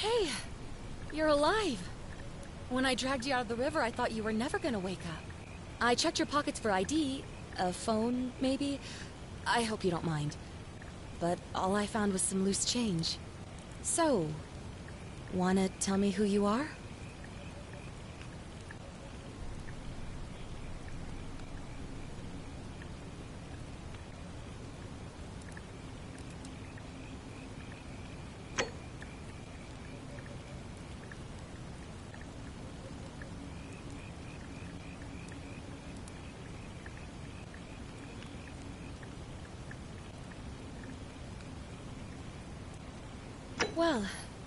Hey, you're alive. When I dragged you out of the river, I thought you were never gonna wake up. I checked your pockets for ID, a phone, maybe. I hope you don't mind. But all I found was some loose change. So, wanna tell me who you are? Well,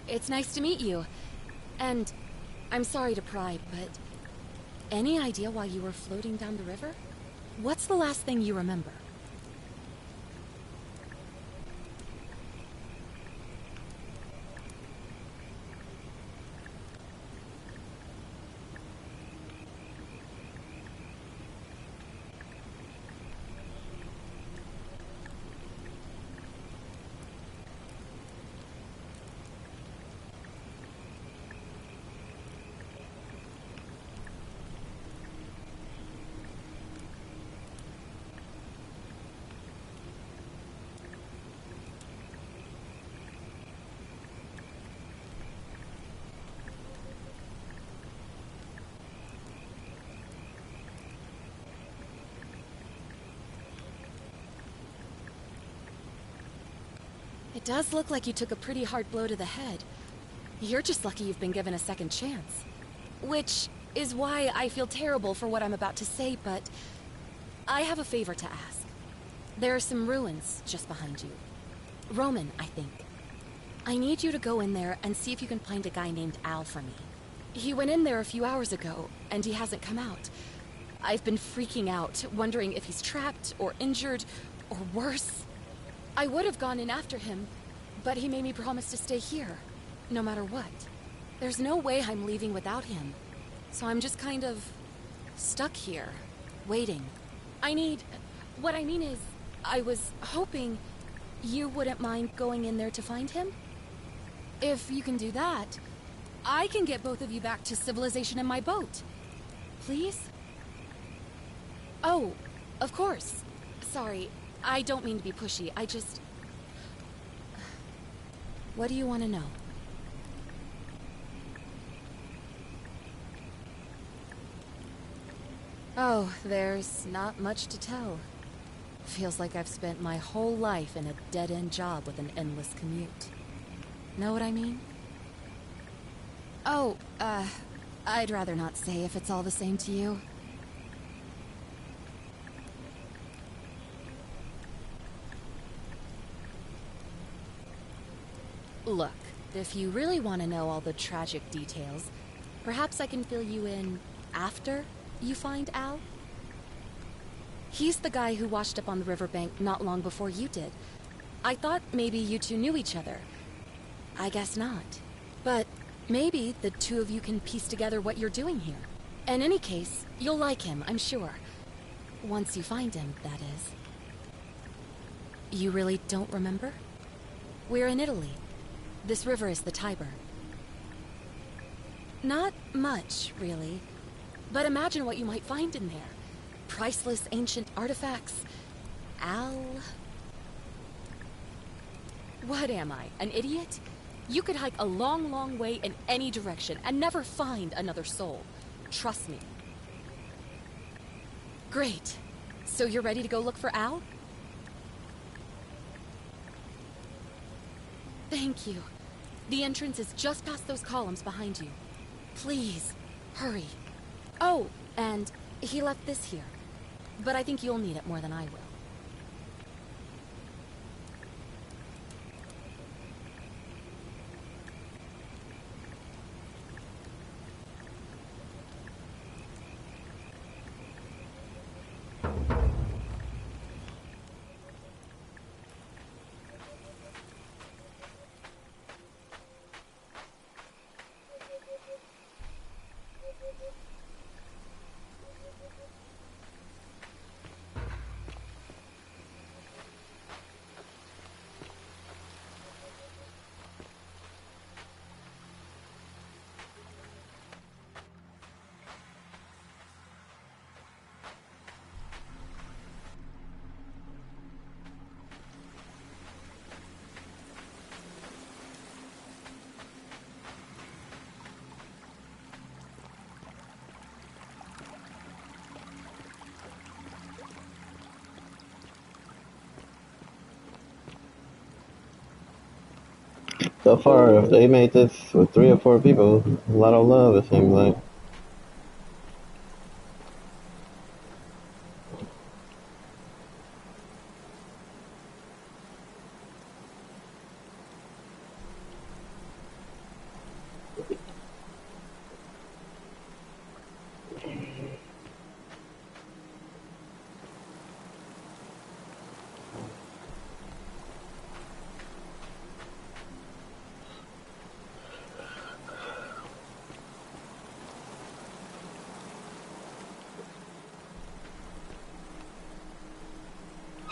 it's nice to meet you. And I'm sorry to pry, but any idea why you were floating down the river? What's the last thing you remember? It does look like you took a pretty hard blow to the head. You're just lucky you've been given a second chance. Which is why I feel terrible for what I'm about to say, but I have a favor to ask. There are some ruins just behind you. Roman, I think. I need you to go in there and see if you can find a guy named Al for me. He went in there a few hours ago, and he hasn't come out. I've been freaking out, wondering if he's trapped or injured or worse. I would have gone in after him, but he made me promise to stay here, no matter what. There's no way I'm leaving without him, so I'm just kind of stuck here, waiting. What I mean is, I was hoping you wouldn't mind going in there to find him? If you can do that, I can get both of you back to civilization in my boat. Please? Oh, of course. Sorry. I don't mean to be pushy, I just... What do you want to know? Oh, there's not much to tell. Feels like I've spent my whole life in a dead-end job with an endless commute. Know what I mean? Oh, I'd rather not say if it's all the same to you. Look, if you really want to know all the tragic details, perhaps I can fill you in after you find Al? He's the guy who washed up on the riverbank not long before you did. I thought maybe you two knew each other. I guess not. But maybe the two of you can piece together what you're doing here. In any case, you'll like him, I'm sure. Once you find him, that is. You really don't remember? We're in Italy. This river is the Tiber. Not much, really. But imagine what you might find in there. Priceless ancient artifacts. Al... What am I, an idiot? You could hike a long, long way in any direction and never find another soul. Trust me. Great. So you're ready to go look for Al? Thank you. The entrance is just past those columns behind you. Please, hurry. Oh, and he left this here. But I think you'll need it more than I will. So far, if they made this with 3 or 4 people, a lot of love, it seems like.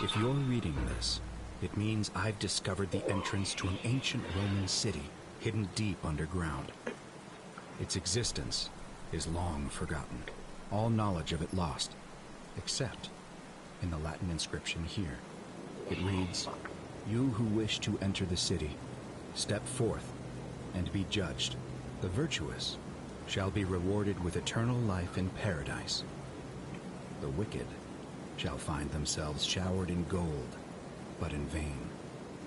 If you're reading this, it means I've discovered the entrance to an ancient Roman city hidden deep underground. Its existence is long forgotten, all knowledge of it lost, except in the Latin inscription here. It reads, "You who wish to enter the city, step forth and be judged. The virtuous shall be rewarded with eternal life in paradise. The wicked shall find themselves showered in gold, but in vain,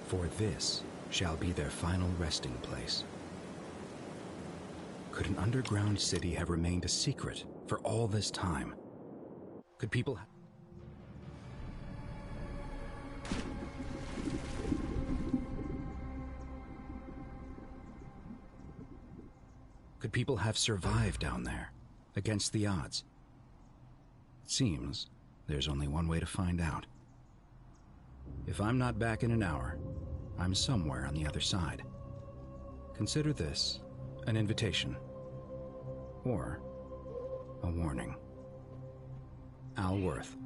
for this shall be their final resting place." Could an underground city have remained a secret for all this time? Could people have survived down there, against the odds? It seems there's only one way to find out. If I'm not back in an hour, I'm somewhere on the other side. Consider this an invitation, or a warning. Al Worth.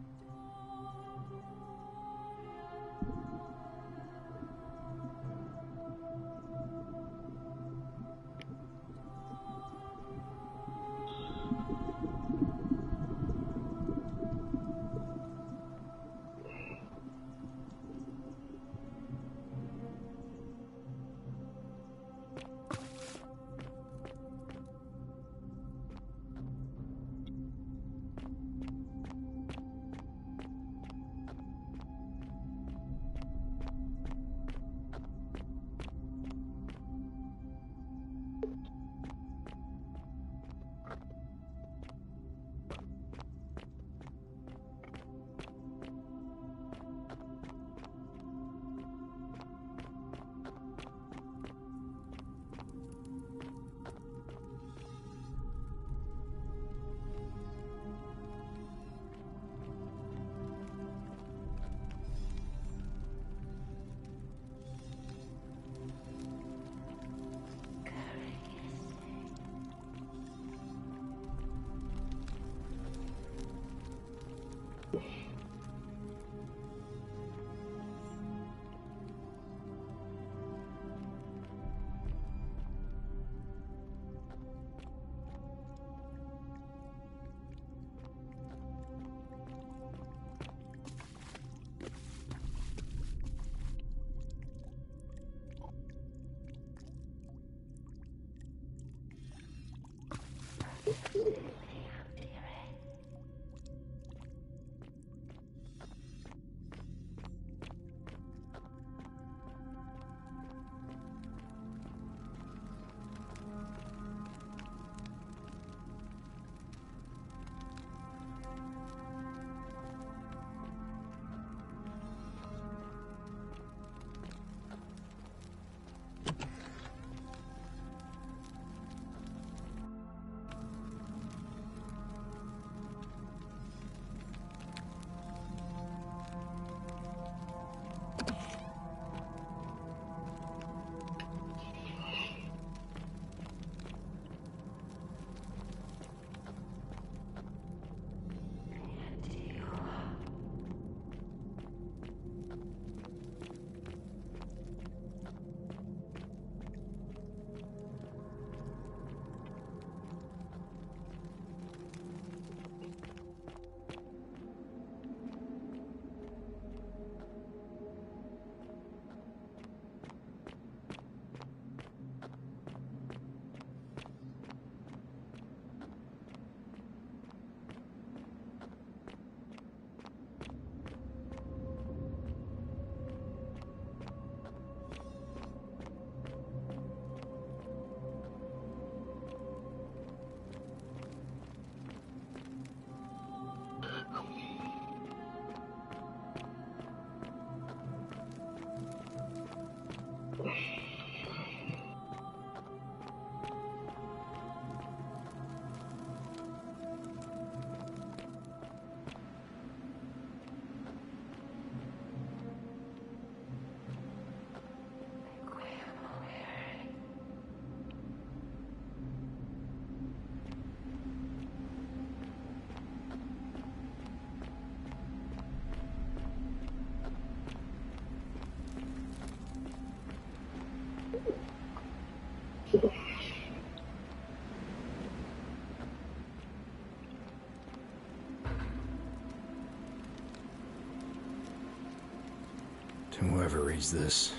Whoever reads this,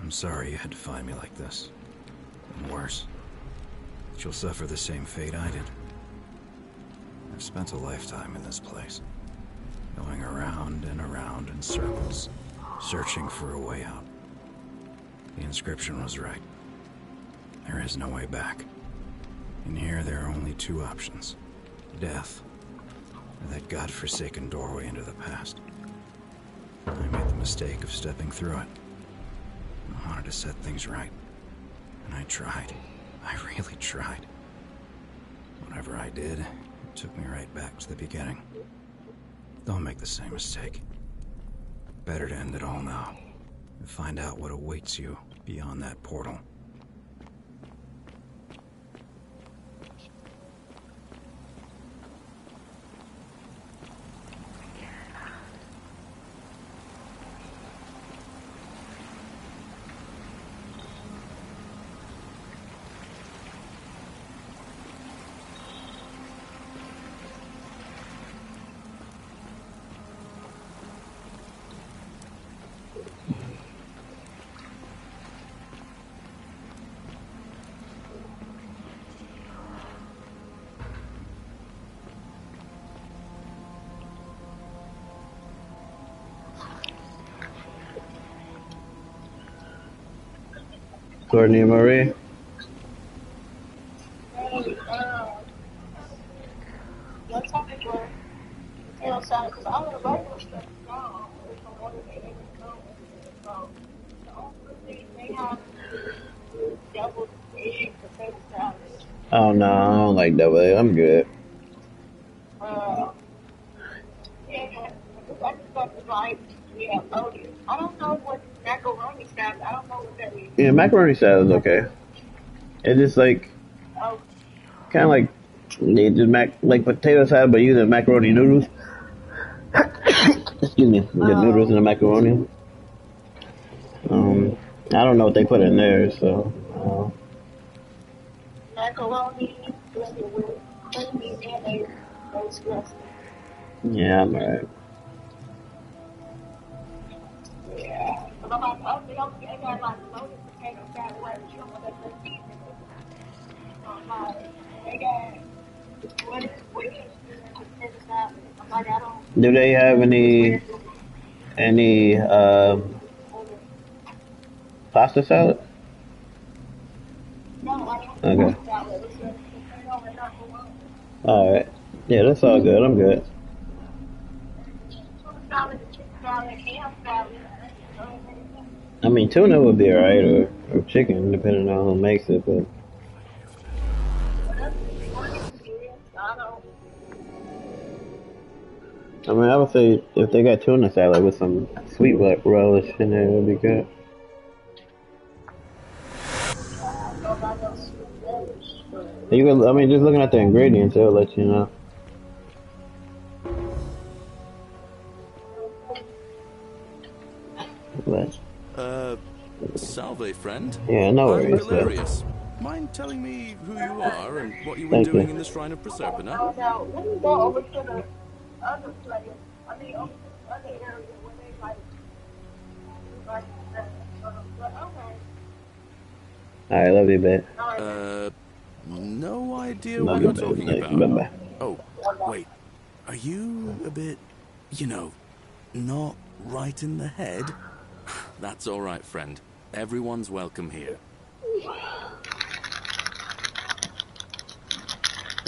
I'm sorry you had to find me like this. And worse, that you'll suffer the same fate I did. I've spent a lifetime in this place, going around and around in circles, searching for a way out. The inscription was right. There is no way back. In here, there are only two options. Death, or that godforsaken doorway into the past. I made the mistake of stepping through it. I wanted to set things right. And I tried. I really tried. Whatever I did, it took me right back to the beginning. Don't make the same mistake. Better to end it all now, and find out what awaits you beyond that portal. Courtney Marie. Oh no, I don't like double A. I'm good. I don't know what macaroni salad. I don't know what that is. Yeah, macaroni salad is okay. It's just like Oh, kind of like they just like potato salad, but using macaroni noodles. Excuse me, you get noodles and the macaroni. I don't know what they put in there, so macaroni blended with creamy and a roast dressing. yeah, I'm alright. Yeah. But I'm like, oh, they don't get that like loaded potato salad where you don't want that much seasoning. I'm like, they got what is potato salad? I'm like, I don't. Do they have any pasta salad? No, I don't Okay. want salad. It's just potato and macaroni. Alright. Yeah, that's all good. I'm good. Tuna salad, chicken salad, ham salad. I mean, tuna would be alright, or chicken, depending on who makes it, but I don't. I mean, I would say if they got tuna salad with some sweet relish in there, it would be good. You can, I mean, just looking at the ingredients, it'll let you know. But, Salve, friend. yeah, no I'm worries. So, Valerius. Mind telling me who you are and what you were thank doing you. in the Shrine of Proserpina? Oh, now, let me go over to the other place. I mean, over to the other area where they like but okay. Alright, love you, babe. No idea Love what you, you're babe. talking Like, about. bye-bye. Oh, wait. Are you a bit, not right in the head? That's all right, friend. Everyone's welcome here.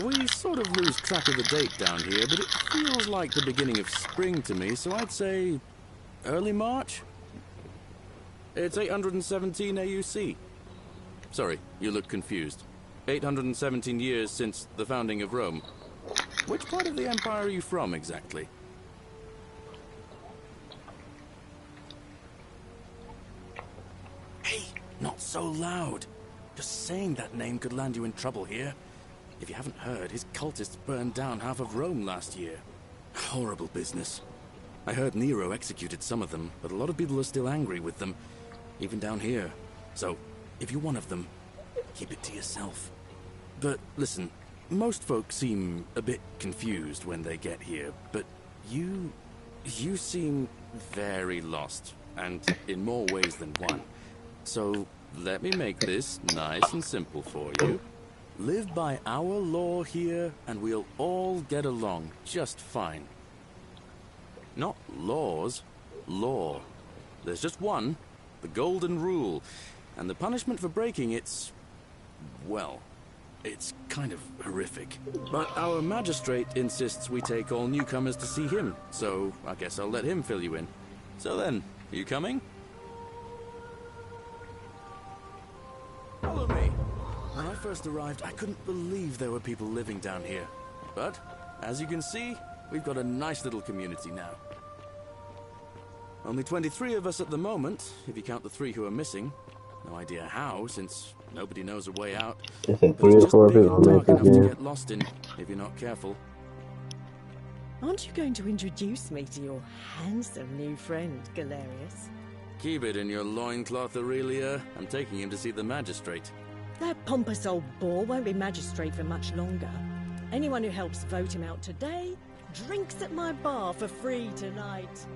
We sort of lose track of the date down here, but it feels like the beginning of spring to me, so I'd say early March? It's 817 AUC. Sorry, you look confused. 817 years since the founding of Rome. Which part of the Empire are you from, exactly? Hey, not so loud. Just saying that name could land you in trouble here. If you haven't heard, his cultists burned down half of Rome last year. Horrible business. I heard Nero executed some of them, but a lot of people are still angry with them, even down here. So, if you're one of them, keep it to yourself. But listen, most folks seem a bit confused when they get here, but you seem very lost. and in more ways than one. So, let me make this nice and simple for you. Live by our law here, and we'll all get along just fine. Not laws, law. There's just one, the Golden Rule, and the punishment for breaking it's... well, it's kind of horrific. But our magistrate insists we take all newcomers to see him, so I guess I'll let him fill you in. So then, you coming? Follow me. When I first arrived, I couldn't believe there were people living down here. But, as you can see, we've got a nice little community now. Only 23 of us at the moment, if you count the 3 who are missing. No idea how, since nobody knows a way out. They said But 3 it's or just 4 big and people dark make this enough to game. get lost in, if you're not careful. Aren't you going to introduce me to your handsome new friend, Galerius? Keep it in your loincloth, Aurelia. I'm taking him to see the magistrate. That pompous old bore won't be magistrate for much longer. Anyone who helps vote him out today drinks at my bar for free tonight.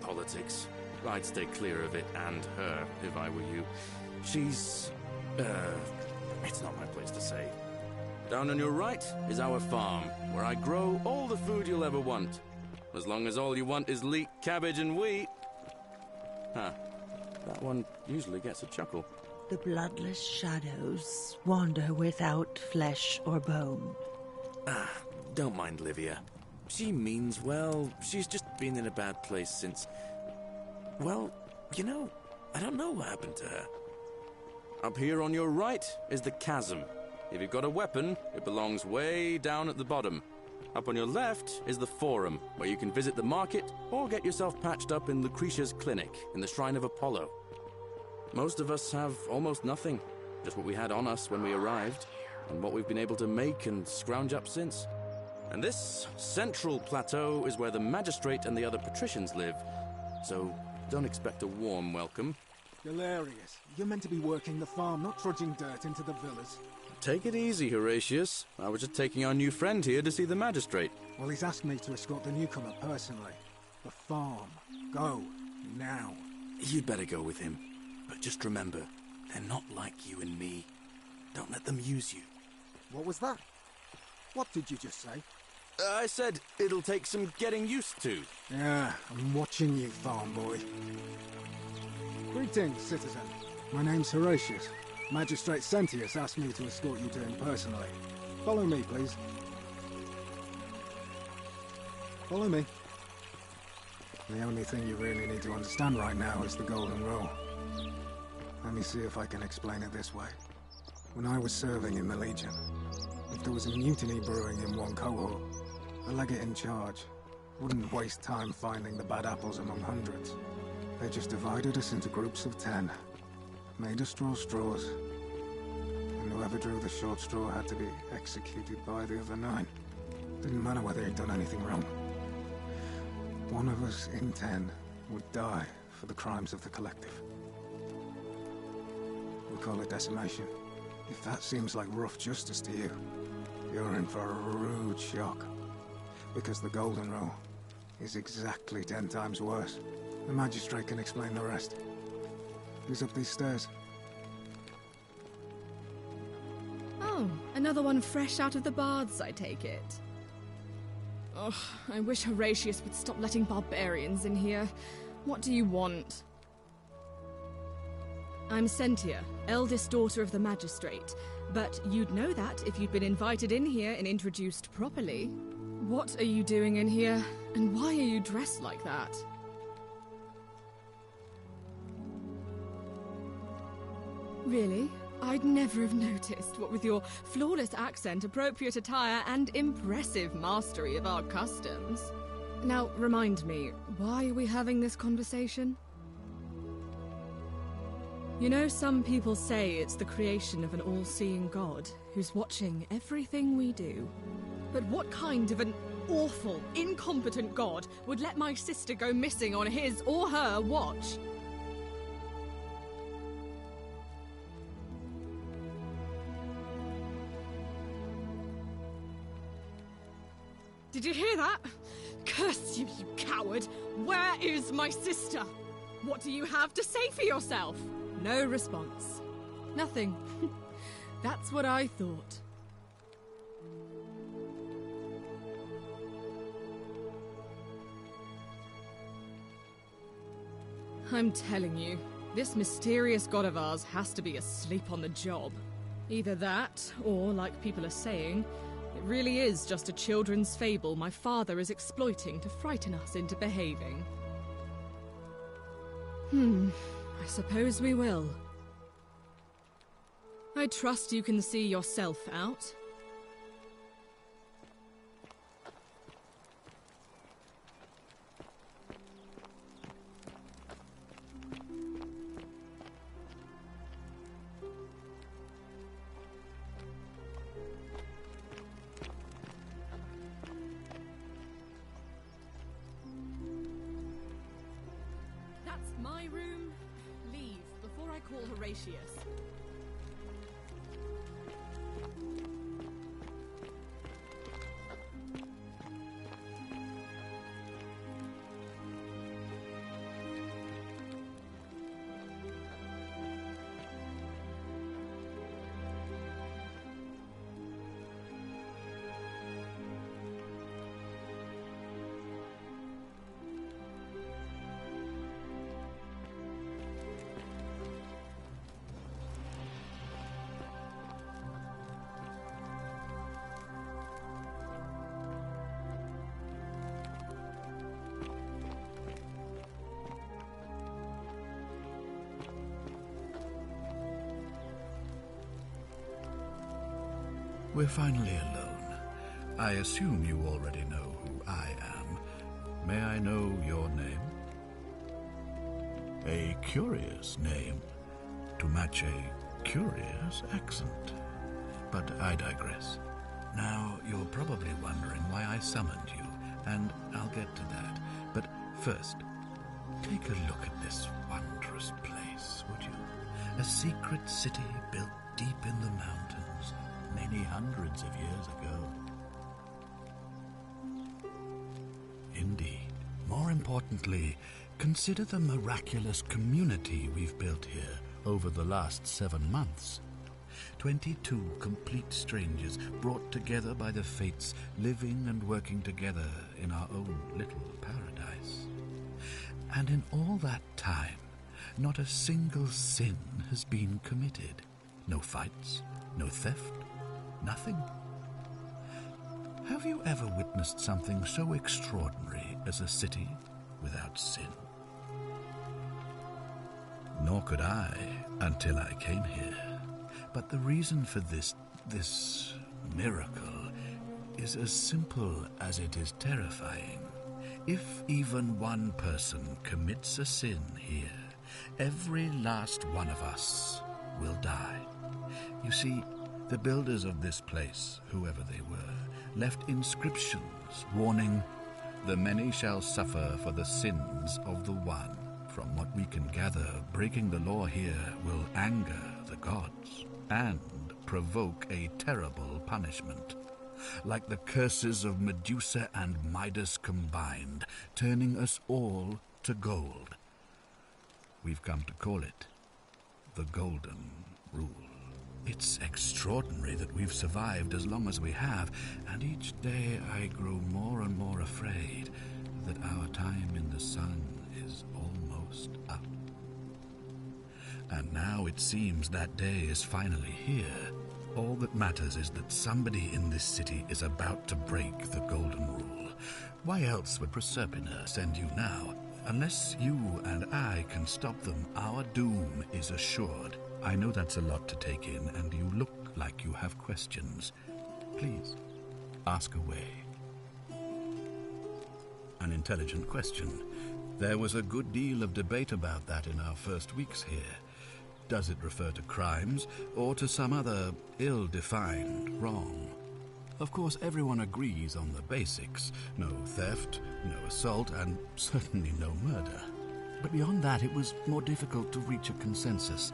Politics. I'd stay clear of it and her, if I were you. She's... it's not my place to say. Down on your right is our farm, where I grow all the food you'll ever want. As long as all you want is leek, cabbage, and wheat. Huh. That one usually gets a chuckle. The bloodless shadows wander without flesh or bone. Don't mind Livia. She means well. She's just been in a bad place since... well, you know, I don't know what happened to her. Up here on your right is the chasm. If you've got a weapon, it belongs way down at the bottom. Up on your left is the forum, where you can visit the market or get yourself patched up in Lucretia's clinic in the Shrine of Apollo. Most of us have almost nothing, just what we had on us when we arrived, and what we've been able to make and scrounge up since. And this central plateau is where the magistrate and the other patricians live, so don't expect a warm welcome. Galerius, you're meant to be working the farm, not trudging dirt into the villas. Take it easy, Horatius. I was just taking our new friend here to see the magistrate. Well, he's asked me to escort the newcomer personally. The farm. Go. Now. You'd better go with him. But just remember, they're not like you and me. Don't let them use you. What was that? What did you just say? I said it'll take some getting used to. Yeah, I'm watching you, farm boy. Greetings, citizen. My name's Horatius. Magistrate Sentius asked me to escort you to him personally. Follow me, please. Follow me. The only thing you really need to understand right now is the Golden Rule. Let me see if I can explain it this way. When I was serving in the Legion, if there was a mutiny brewing in one cohort, the legate in charge wouldn't waste time finding the bad apples among hundreds. They just divided us into groups of 10, made us draw straws, and whoever drew the short straw had to be executed by the other 9. Didn't matter whether he'd done anything wrong. One of us in 10 would die for the crimes of the collective. We call it decimation. If that seems like rough justice to you, you're in for a rude shock. Because the Golden Rule is exactly 10 times worse. The magistrate can explain the rest. Who's up these stairs? Oh, another one fresh out of the baths, I take it. Ugh, I wish Horatius would stop letting barbarians in here. What do you want? I'm Sentia, eldest daughter of the magistrate. But you'd know that if you'd been invited in here and introduced properly. What are you doing in here? And why are you dressed like that? Really? I'd never have noticed, what with your flawless accent, appropriate attire, and impressive mastery of our customs. Now, remind me, why are we having this conversation? You know, some people say it's the creation of an all-seeing God who's watching everything we do. But what kind of an awful, incompetent God would let my sister go missing on his or her watch? Did you hear that? Curse you, you coward! Where is my sister? What do you have to say for yourself? No response. Nothing. That's what I thought. I'm telling you, this mysterious god of ours has to be asleep on the job. Either that, or, like people are saying, it really is just a children's fable my father is exploiting to frighten us into behaving. I suppose we will. I trust you can see yourself out. That's my room. Leave before I call Horatius. We're finally alone. I assume you already know who I am. May I know your name? A curious name, to match a curious accent. But I digress. Now, you're probably wondering why I summoned you, and I'll get to that. But first, take a look at this wondrous place, would you? A secret city built deep in the mountains, many hundreds of years ago. Indeed. More importantly, consider the miraculous community we've built here over the last 7 months. 22 complete strangers brought together by the fates, living and working together in our own little paradise. And in all that time, not a single sin has been committed. No fights, no theft, nothing. Have you ever witnessed something so extraordinary as a city without sin? Nor could I until I came here. But the reason for this miracle is as simple as it is terrifying. If even one person commits a sin here, every last one of us will die. You see, the builders of this place, whoever they were, left inscriptions warning, "The many shall suffer for the sins of the one." From what we can gather, breaking the law here will anger the gods and provoke a terrible punishment, like the curses of Medusa and Midas combined, turning us all to gold. We've come to call it the Golden Rule. It's extraordinary that we've survived as long as we have, and each day I grow more and more afraid that our time in the sun is almost up. And now it seems that day is finally here. All that matters is that somebody in this city is about to break the Golden Rule. Why else would Proserpina send you now? Unless you and I can stop them, our doom is assured. I know that's a lot to take in, and you look like you have questions. Please, ask away. An intelligent question. There was a good deal of debate about that in our first weeks here. Does it refer to crimes, or to some other ill-defined wrong? Of course, everyone agrees on the basics. No theft, no assault, and certainly no murder. But beyond that, it was more difficult to reach a consensus.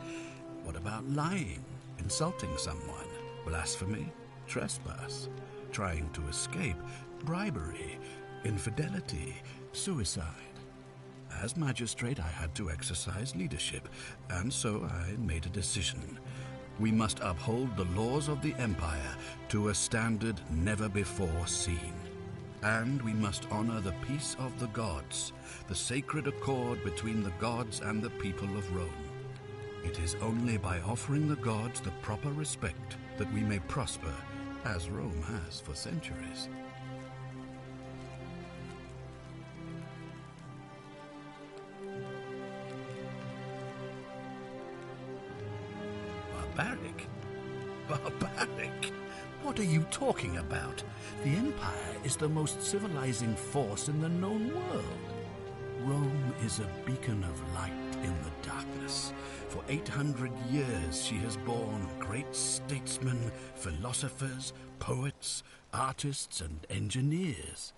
What about lying, insulting someone, blasphemy, trespass, trying to escape, bribery, infidelity, suicide. As magistrate, I had to exercise leadership, and so I made a decision. We must uphold the laws of the Empire to a standard never before seen. And we must honor the peace of the gods, the sacred accord between the gods and the people of Rome. It is only by offering the gods the proper respect that we may prosper, as Rome has for centuries. Barbaric? Barbaric? What are you talking about? The Empire is the most civilizing force in the known world. Rome is a beacon of light in the darkness. For 800 years she has borne great statesmen, philosophers, poets, artists, and engineers.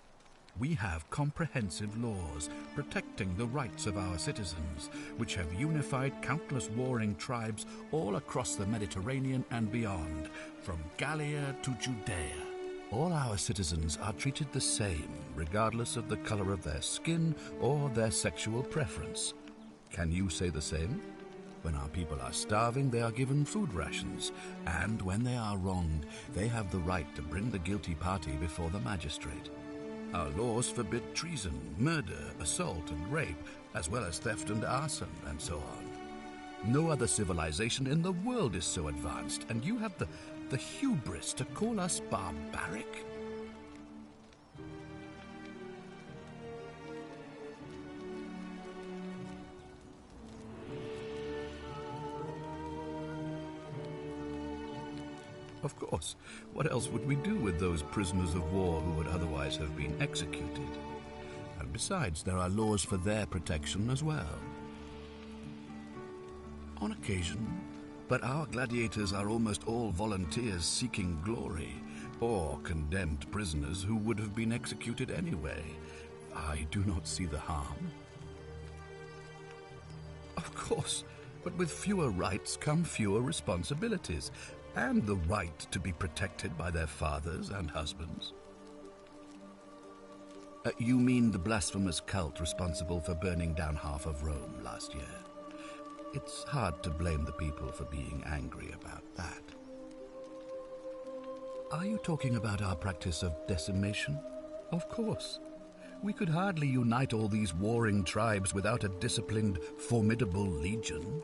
We have comprehensive laws protecting the rights of our citizens, which have unified countless warring tribes all across the Mediterranean and beyond, from Gallia to Judea. All our citizens are treated the same, regardless of the color of their skin or their sexual preference. Can you say the same? When our people are starving, they are given food rations, and when they are wronged, they have the right to bring the guilty party before the magistrate. Our laws forbid treason, murder, assault, and rape, as well as theft and arson, and so on. No other civilization in the world is so advanced, and you have the hubris to call us barbaric? Of course. What else would we do with those prisoners of war who would otherwise have been executed? And besides, there are laws for their protection as well. On occasion, but our gladiators are almost all volunteers seeking glory, or condemned prisoners who would have been executed anyway. I do not see the harm. Of course, but with fewer rights come fewer responsibilities, and the right to be protected by their fathers and husbands. You mean the blasphemous cult responsible for burning down half of Rome last year? It's hard to blame the people for being angry about that. Are you talking about our practice of decimation? Of course. We could hardly unite all these warring tribes without a disciplined, formidable legion.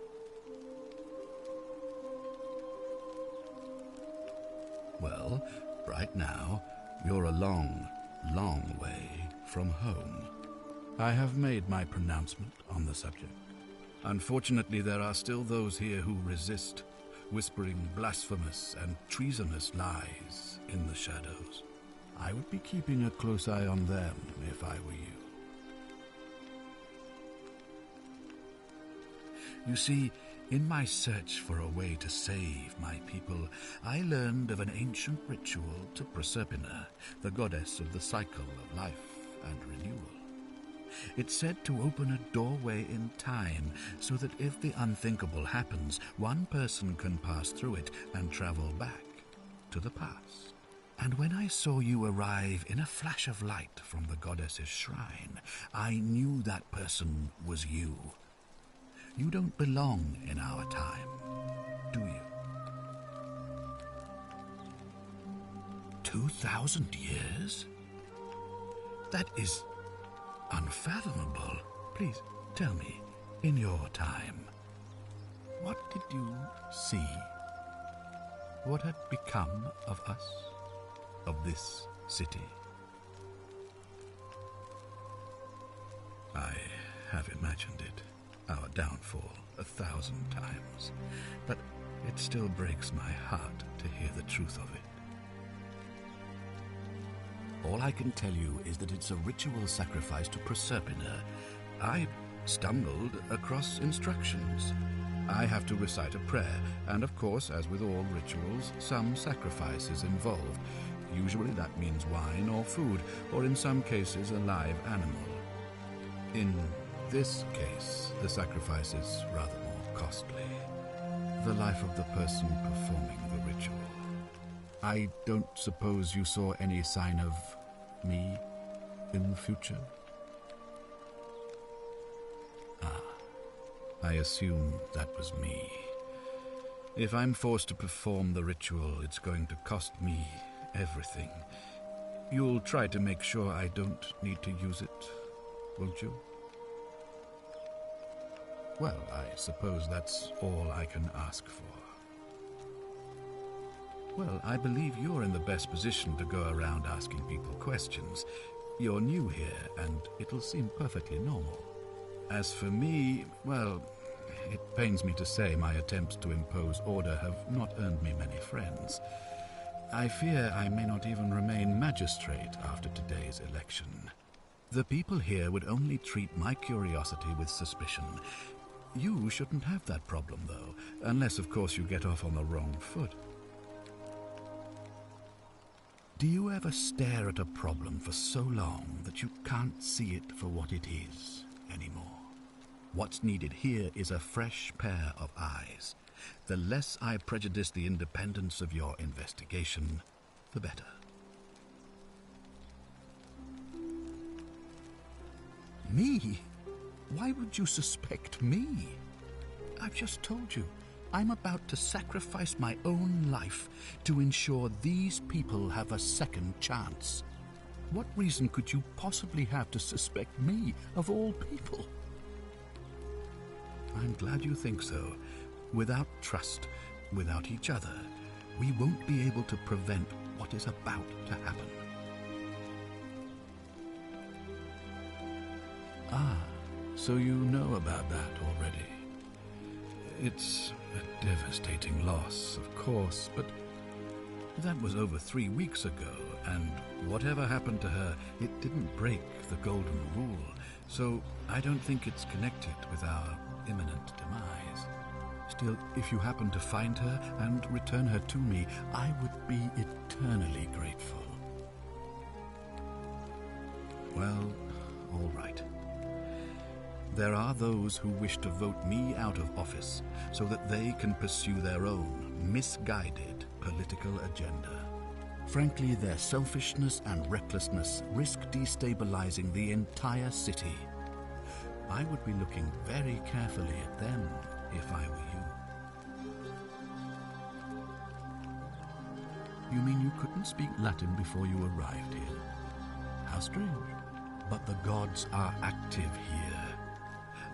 Well, right now, you're a long, long way from home. I have made my pronouncement on the subject. Unfortunately, there are still those here who resist, whispering blasphemous and treasonous lies in the shadows. I would be keeping a close eye on them if I were you. You see, in my search for a way to save my people, I learned of an ancient ritual to Proserpina, the goddess of the cycle of life and renewal. It's said to open a doorway in time, so that if the unthinkable happens, one person can pass through it and travel back to the past. And when I saw you arrive in a flash of light from the goddess's shrine, I knew that person was you. You don't belong in our time, do you? 2,000 years? That is unfathomable. Please tell me, in your time, what did you see? What had become of us, of this city? I have imagined it. Our downfall 1,000 times, but it still breaks my heart to hear the truth of it. All I can tell you is that it's a ritual sacrifice to Proserpina. I stumbled across instructions. I have to recite a prayer, and of course, as with all rituals, some sacrifice is involved. Usually that means wine or food, or in some cases a live animal. In this case, the sacrifice is rather more costly. The life of the person performing the ritual. I don't suppose you saw any sign of me in the future? Ah, I assume that was me. If I'm forced to perform the ritual, it's going to cost me everything. You'll try to make sure I don't need to use it, won't you? Well, I suppose that's all I can ask for. Well, I believe you're in the best position to go around asking people questions. You're new here, and it'll seem perfectly normal. As for me, well, it pains me to say my attempts to impose order have not earned me many friends. I fear I may not even remain magistrate after today's election. The people here would only treat my curiosity with suspicion. You shouldn't have that problem, though, unless, of course, you get off on the wrong foot. Do you ever stare at a problem for so long that you can't see it for what it is anymore? What's needed here is a fresh pair of eyes. The less I prejudice the independence of your investigation, the better. Me? Why would you suspect me? I've just told you, I'm about to sacrifice my own life to ensure these people have a second chance. What reason could you possibly have to suspect me, of all people? I'm glad you think so. Without trust, without each other, we won't be able to prevent what is about to happen. Ah, so you know about that already. It's a devastating loss, of course, but that was over 3 weeks ago, and whatever happened to her, it didn't break the Golden Rule, so I don't think it's connected with our imminent demise. Still, if you happen to find her and return her to me, I would be eternally grateful. Well, all right. There are those who wish to vote me out of office so that they can pursue their own misguided political agenda. Frankly, their selfishness and recklessness risk destabilizing the entire city. I would be looking very carefully at them if I were you. You mean you couldn't speak Latin before you arrived here? How strange. But the gods are active here,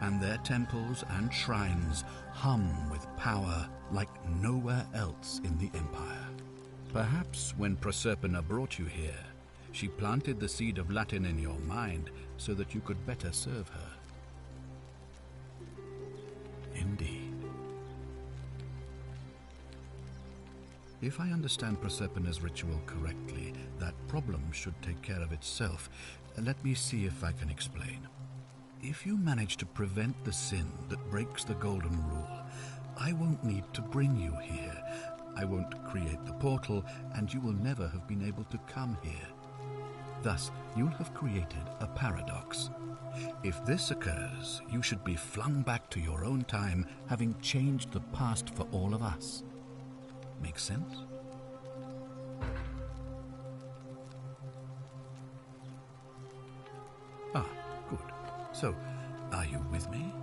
and their temples and shrines hum with power like nowhere else in the Empire. Perhaps when Proserpina brought you here, she planted the seed of Latin in your mind so that you could better serve her. Indeed. If I understand Proserpina's ritual correctly, that problem should take care of itself. Let me see if I can explain. If you manage to prevent the sin that breaks the Golden Rule, I won't need to bring you here. I won't create the portal, and you will never have been able to come here. Thus, you'll have created a paradox. If this occurs, you should be flung back to your own time, having changed the past for all of us. Make sense? Ah, good. So, are you with me?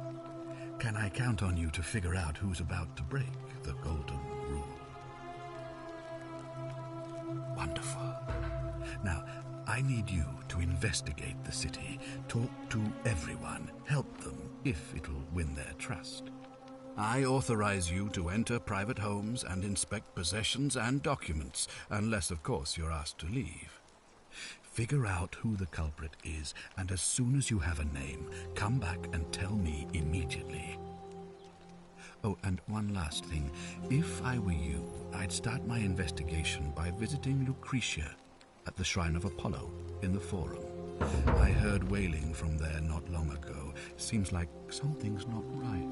Can I count on you to figure out who's about to break the Golden Rule? Wonderful. Now, I need you to investigate the city, talk to everyone, help them if it'll win their trust. I authorize you to enter private homes and inspect possessions and documents, unless, of course, you're asked to leave. Figure out who the culprit is, and as soon as you have a name, come back and tell me immediately. Oh, and one last thing. If I were you, I'd start my investigation by visiting Lucretia at the Shrine of Apollo in the Forum. I heard wailing from there not long ago. Seems like something's not right.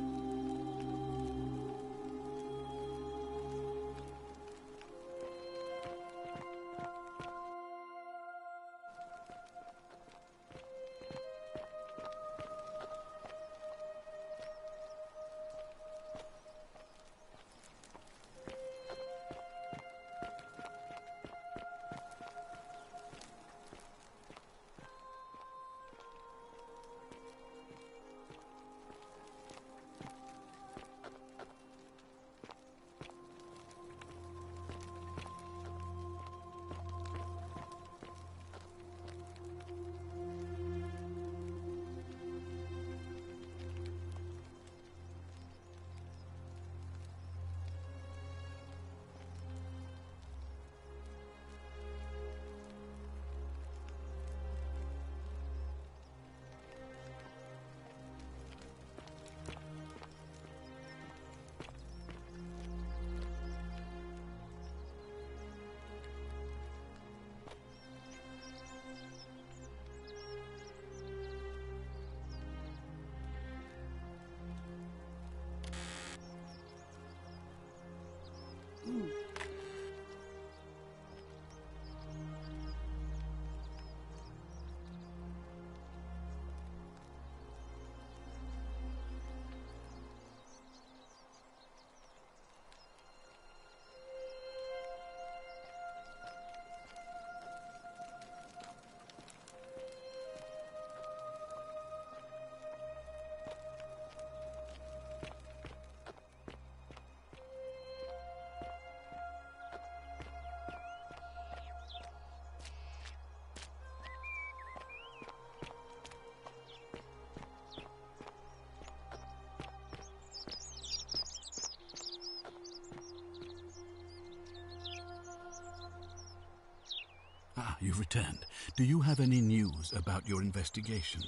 you've returned. Do you have any news about your investigation?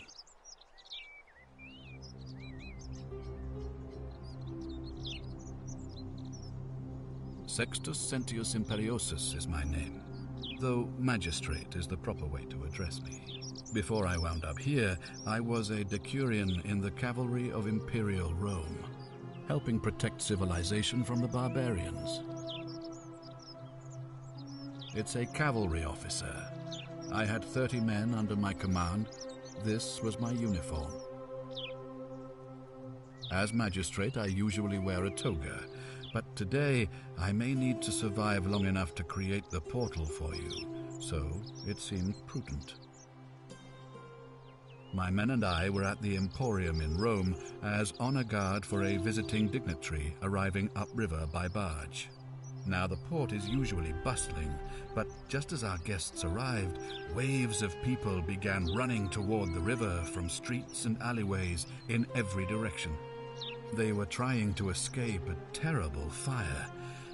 Sextus Sentius Imperiosus is my name, though magistrate is the proper way to address me. Before I wound up here, I was a decurion in the cavalry of Imperial Rome, helping protect civilization from the barbarians. It's a cavalry officer. I had 30 men under my command. This was my uniform. As magistrate, I usually wear a toga, but today I may need to survive long enough to create the portal for you, so it seemed prudent. My men and I were at the Emporium in Rome as honor guard for a visiting dignitary arriving upriver by barge. Now the port is usually bustling, but just as our guests arrived, waves of people began running toward the river from streets and alleyways in every direction. They were trying to escape a terrible fire.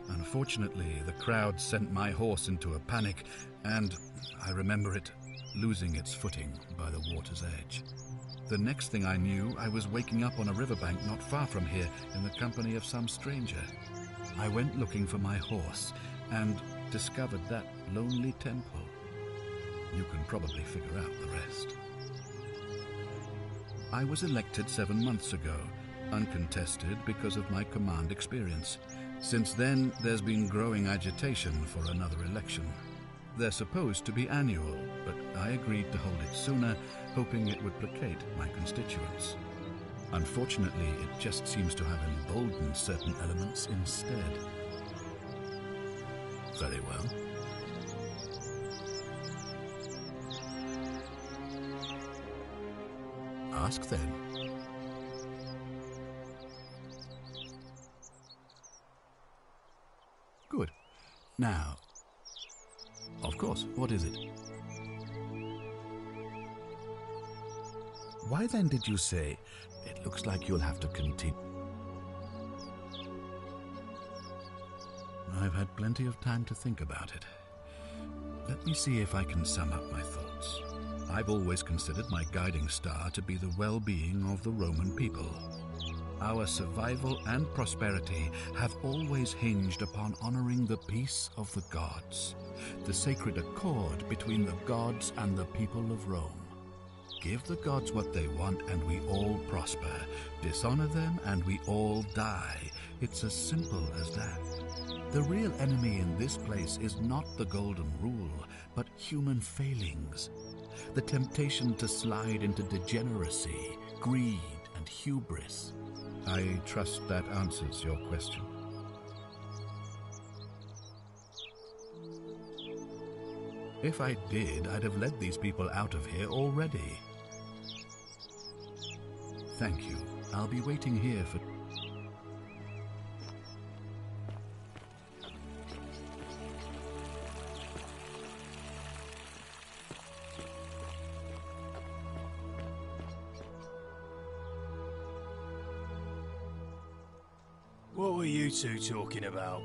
Unfortunately, the crowd sent my horse into a panic, and I remember it losing its footing by the water's edge. The next thing I knew, I was waking up on a riverbank not far from here in the company of some stranger. I went looking for my horse and discovered that lonely temple. You can probably figure out the rest. I was elected 7 months ago, uncontested because of my command experience. Since then, there's been growing agitation for another election. They're supposed to be annual, but I agreed to hold it sooner, hoping it would placate my constituents. Unfortunately, it just seems to have emboldened certain elements instead. Very well. Ask then. Good. Now, of course, what is it? Why then did you say, it looks like you'll have to continue? I've had plenty of time to think about it. Let me see if I can sum up my thoughts. I've always considered my guiding star to be the well-being of the Roman people. Our survival and prosperity have always hinged upon honoring the peace of the gods, the sacred accord between the gods and the people of Rome. Give the gods what they want and we all prosper. Dishonor them and we all die. It's as simple as that. The real enemy in this place is not the golden rule, but human failings. The temptation to slide into degeneracy, greed, and hubris. I trust that answers your question. If I did, I'd have led these people out of here already. Thank you. I'll be waiting here for... What were you two talking about?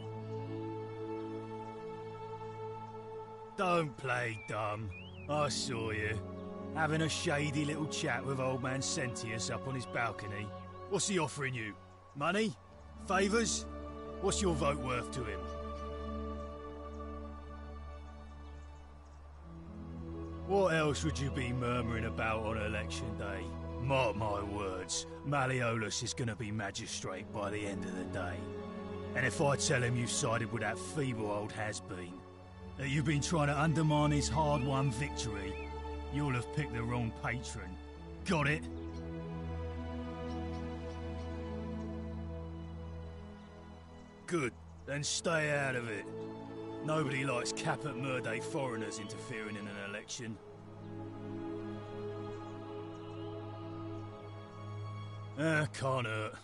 Don't play dumb. I saw you. Having a shady little chat with old man Sentius up on his balcony. What's he offering you? Money? Favours? What's your vote worth to him? What else would you be murmuring about on election day? Mark my words, Malleolus is gonna be magistrate by the end of the day. And if I tell him you've sided with that feeble old has-been, that you've been trying to undermine his hard-won victory, you'll have picked the wrong patron. Got it? Good, then stay out of it. Nobody likes Caput Murdae foreigners interfering in an election. Can't hurt.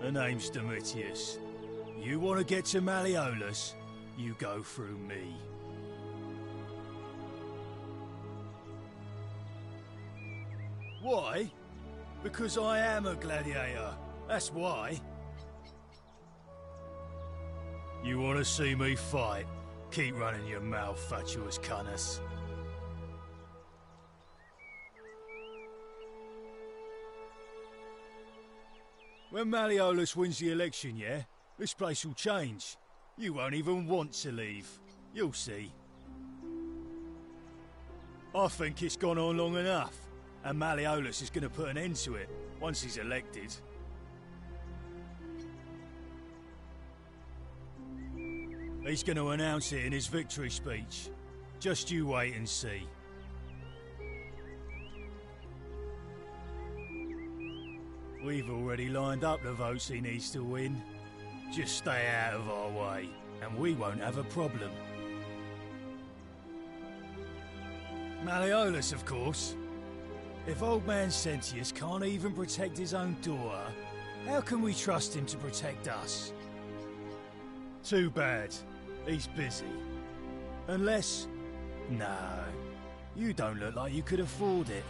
The name's Domitius. You want to get to Malleolus, you go through me. Why? Because I am a gladiator. That's why. You want to see me fight? Keep running your mouth, fatuous cunnis. When Malleolus wins the election, yeah? This place will change. You won't even want to leave. You'll see. I think it's gone on long enough, and Malleolus is going to put an end to it once he's elected. He's going to announce it in his victory speech. Just you wait and see. We've already lined up the votes he needs to win. Just stay out of our way, and we won't have a problem. Malleolus, of course. If old man Sentius can't even protect his own daughter, how can we trust him to protect us? Too bad. He's busy. Unless... No. You don't look like you could afford it.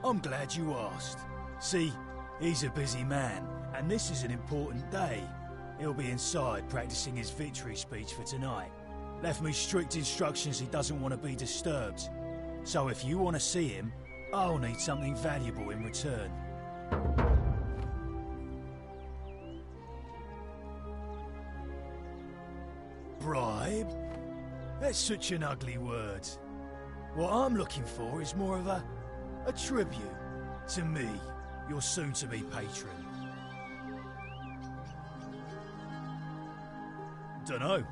I'm glad you asked. See, he's a busy man, and this is an important day. He'll be inside practicing his victory speech for tonight. Left me strict instructions he doesn't want to be disturbed. So if you want to see him, I'll need something valuable in return. Bribe? That's such an ugly word. What I'm looking for is more of a tribute to me, your soon-to-be patron. Dunno.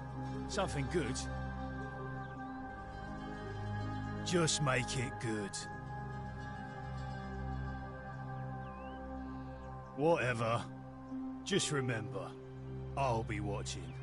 Something good. Just make it good. Whatever. Just remember, I'll be watching.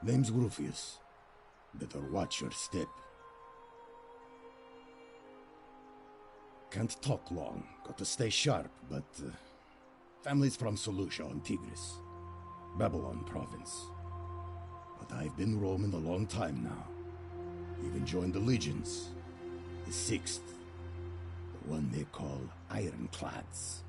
Name's Rufius. Better watch your step. Can't talk long, got to stay sharp, but... family's from Seleucia on Tigris, Babylon province. But I've been roaming a long time now. Even joined the legions. The 6th. The one they call Ironclads.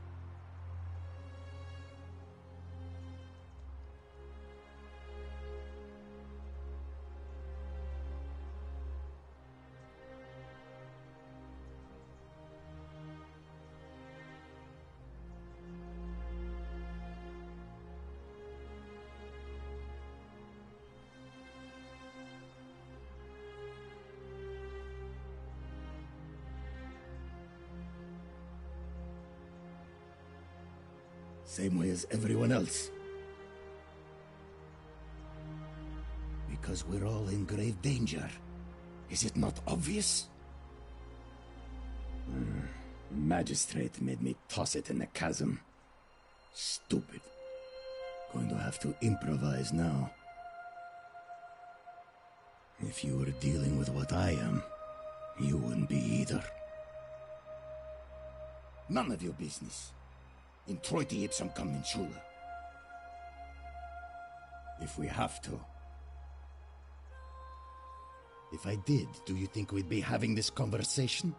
Same way as everyone else. because we're all in grave danger. Is it not obvious? Magistrate made me toss it in the chasm. Stupid. Going to have to improvise now. If you were dealing with what I am, you wouldn't be either. None of your business. In Troite ipsum commensula. If we have to. If I did, do you think we'd be having this conversation?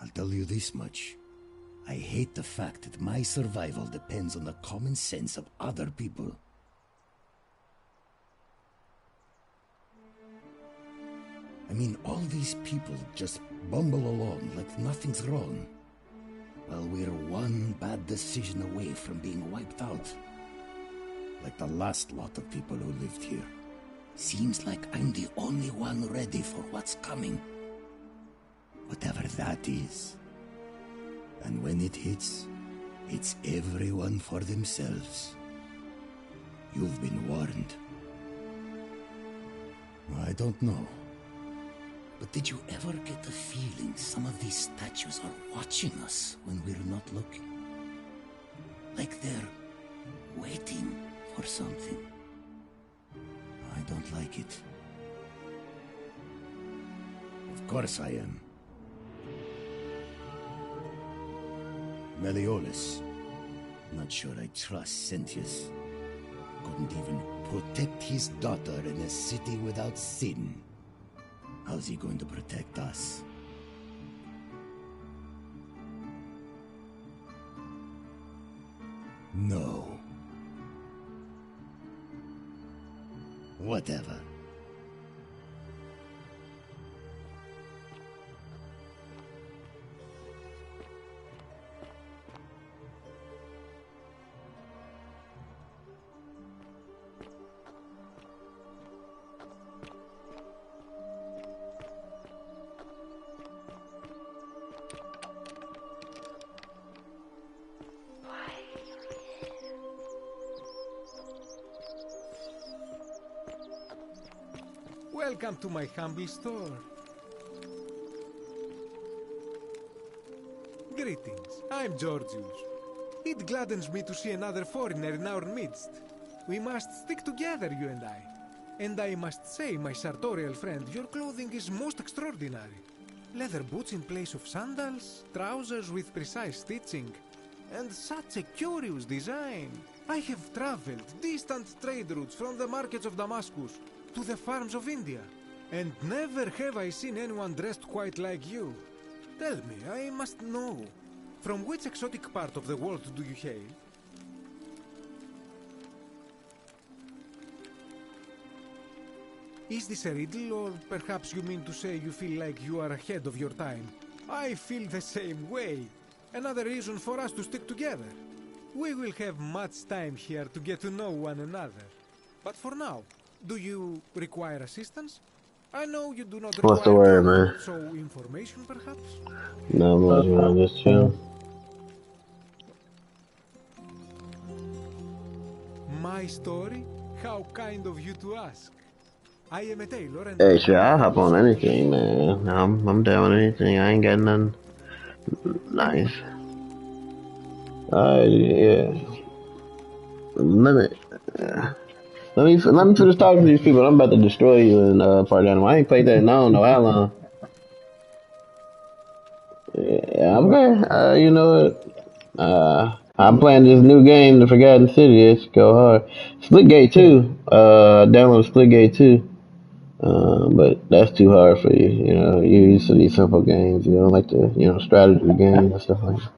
I'll tell you this much. I hate the fact that my survival depends on the common sense of other people. I mean, all these people just bumble along like nothing's wrong, while we're one bad decision away from being wiped out. Like the last lot of people who lived here. Seems like I'm the only one ready for what's coming. Whatever that is. And when it hits, it's everyone for themselves. You've been warned. I don't know. But did you ever get the feeling some of these statues are watching us when we're not looking? Like they're waiting for something. I don't like it. Of course I am. Malleolus. Not sure I trust Sentius. Couldn't even protect his daughter in a city without sin. How's he going to protect us? No. Whatever. Welcome to my humble store. Greetings, I'm Georgius. It gladdens me to see another foreigner in our midst. We must stick together, you and I. And I must say, my sartorial friend, your clothing is most extraordinary. Leather boots in place of sandals, trousers with precise stitching, and such a curious design. I have traveled distant trade routes from the markets of Damascus to the farms of India, and never have I seen anyone dressed quite like you. Tell me, I must know, from which exotic part of the world do you hail? Is this a riddle, or perhaps you mean to say you feel like you are ahead of your time? I feel the same way. Another reason for us to stick together. We will have much time here to get to know one another. But for now, do you require assistance? I know you do not require... What's the word, man? So, information, perhaps? Not much, man. Just chill. My story? How kind of you to ask. I am a tailor and... Hey, sure, I'll hop on anything, man. I'm down with anything. I ain't got nothing nice. Yeah. Let me finish talking to these people. I'm about to destroy you in part animal. I ain't played that in I don't know how long. Yeah, okay. You know what? I'm playing this new game, The Forgotten City. It's go hard. Splitgate 2. Download Splitgate 2. But that's too hard for you. You know, you used to these simple games. You don't like the, strategy games and stuff like that.